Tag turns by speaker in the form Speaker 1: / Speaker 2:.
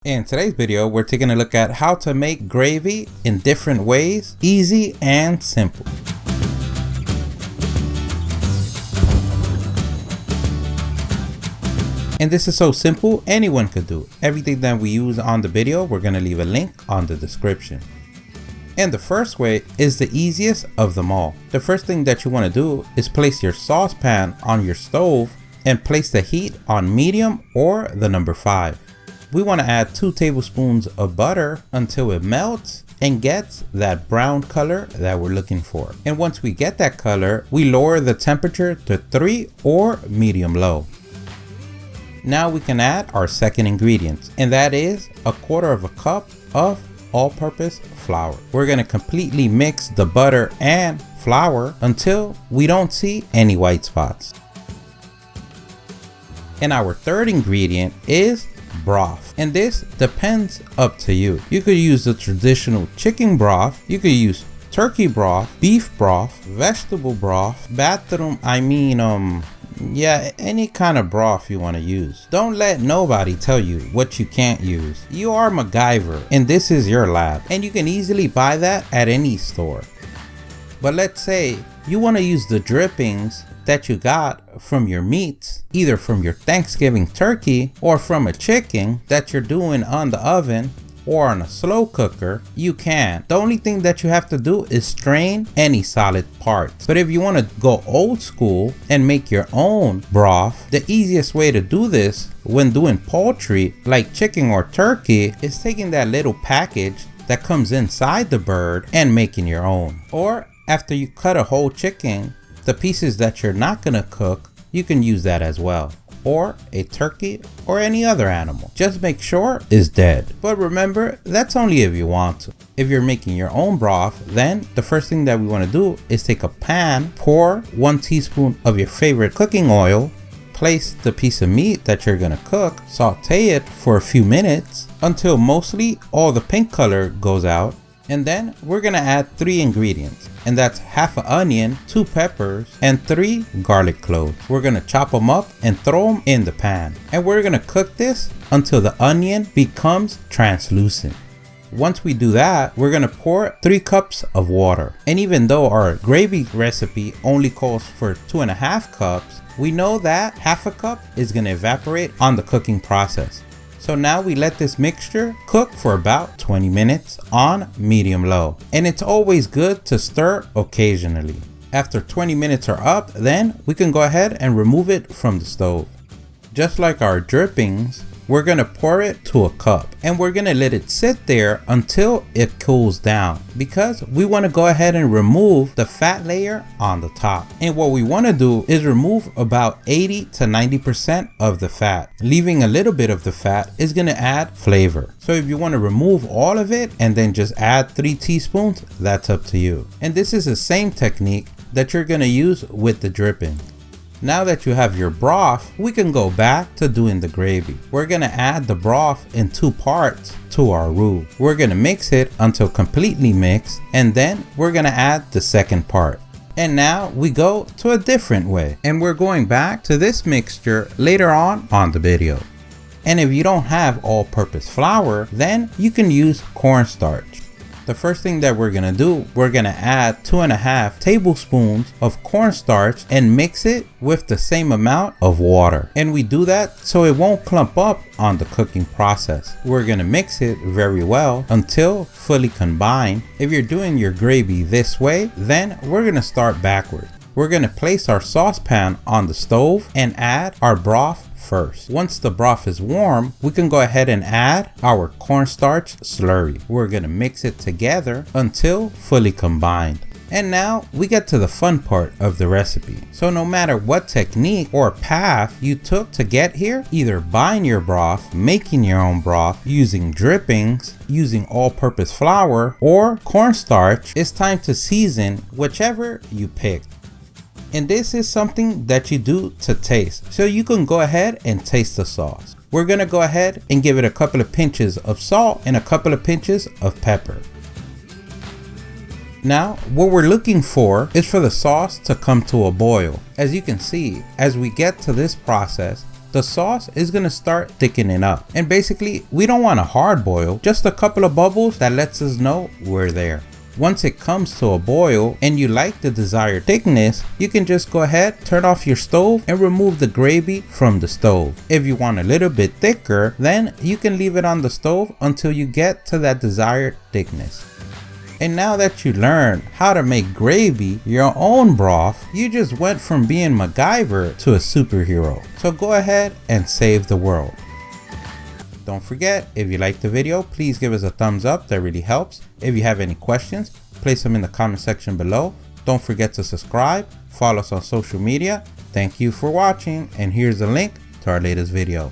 Speaker 1: In today's video, we're taking a look at how to make gravy in different ways, easy and simple. And this is so simple, anyone could do it. Everything that we use on the video, we're going to leave a link on the description. And the first way is the easiest of them all. The first thing that you want to do is place your saucepan on your stove and place the heat on medium or the number 5. We want to add 2 tablespoons of butter until it melts and gets that brown color that we're looking for. And once we get that color, we lower the temperature to 3 or medium low. Now we can add our second ingredient, and that is 1/4 cup of all-purpose flour. We're going to completely mix the butter and flour until we don't see any white spots. And our third ingredient is broth, and this depends up to you. You could use the traditional chicken broth, you could use turkey broth, beef broth, vegetable broth, yeah, any kind of broth you want to use. Don't let nobody tell you what you can't use. You are MacGyver and this is your lab, and you can easily buy that at any store. But let's say you want to use the drippings that you got from your meats, either from your Thanksgiving turkey or from a chicken that you're doing on the oven or on a slow cooker. You can. The only thing that you have to do is strain any solid parts. But if you want to go old school and make your own broth, the easiest way to do this when doing poultry like chicken or turkey is taking that little package that comes inside the bird and making your own. Or after you cut a whole chicken, the pieces that you're not gonna cook, you can use that as well. Or a turkey or any other animal. Just make sure it's dead. But remember, that's only if you want to. If you're making your own broth, then the first thing that we want to do is take a pan, pour 1 teaspoon of your favorite cooking oil, place the piece of meat that you're gonna cook, saute it for a few minutes until mostly all the pink color goes out. And then we're gonna add 3 ingredients, and that's half an onion, 2 peppers, and 3 garlic cloves. We're gonna chop them up and throw them in the pan. And we're gonna cook this until the onion becomes translucent. Once we do that, we're gonna pour 3 cups of water. And even though our gravy recipe only calls for 2.5 cups, we know that half a cup is gonna evaporate on the cooking process. So now we let this mixture cook for about 20 minutes on medium low. And it's always good to stir occasionally. After 20 minutes are up, then we can go ahead and remove it from the stove. Just like our drippings, we're gonna pour it to a cup and we're gonna let it sit there until it cools down, because we wanna go ahead and remove the fat layer on the top. And what we wanna do is remove about 80 to 90% of the fat. Leaving a little bit of the fat is gonna add flavor. So if you wanna remove all of it and then just add 3 teaspoons, that's up to you. And this is the same technique that you're gonna use with the dripping. Now that you have your broth, we can go back to doing the gravy. We're gonna add the broth in 2 parts to our roux. We're gonna mix it until completely mixed, and then we're gonna add the second part. And now we go to a different way, and we're going back to this mixture later on the video. And if you don't have all-purpose flour, then you can use cornstarch. The first thing that we're gonna do, we're gonna add 2.5 tablespoons of cornstarch and mix it with the same amount of water. And we do that so it won't clump up on the cooking process. We're gonna mix it very well until fully combined. If you're doing your gravy this way, then we're gonna start backward. We're gonna place our saucepan on the stove and add our broth first. Once the broth is warm, we can go ahead and add our cornstarch slurry. We're gonna mix it together until fully combined. And now we get to the fun part of the recipe. So no matter what technique or path you took to get here, either buying your broth, making your own broth, using drippings, using all-purpose flour, or cornstarch, it's time to season whichever you pick. And this is something that you do to taste. So you can go ahead and taste the sauce. We're gonna go ahead and give it a couple of pinches of salt and a couple of pinches of pepper. Now, what we're looking for is for the sauce to come to a boil. As you can see, as we get to this process, the sauce is gonna start thickening up. And basically, we don't want a hard boil, just a couple of bubbles that lets us know we're there. Once it comes to a boil and you like the desired thickness, you can just go ahead, turn off your stove and remove the gravy from the stove. If you want a little bit thicker, then you can leave it on the stove until you get to that desired thickness. And now that you learned how to make gravy, your own broth, you just went from being MacGyver to a superhero. So go ahead and save the world. Don't forget, if you liked the video, please give us a thumbs up, that really helps. If you have any questions, place them in the comment section below. Don't forget to subscribe, follow us on social media. Thank you for watching, and here's a link to our latest video.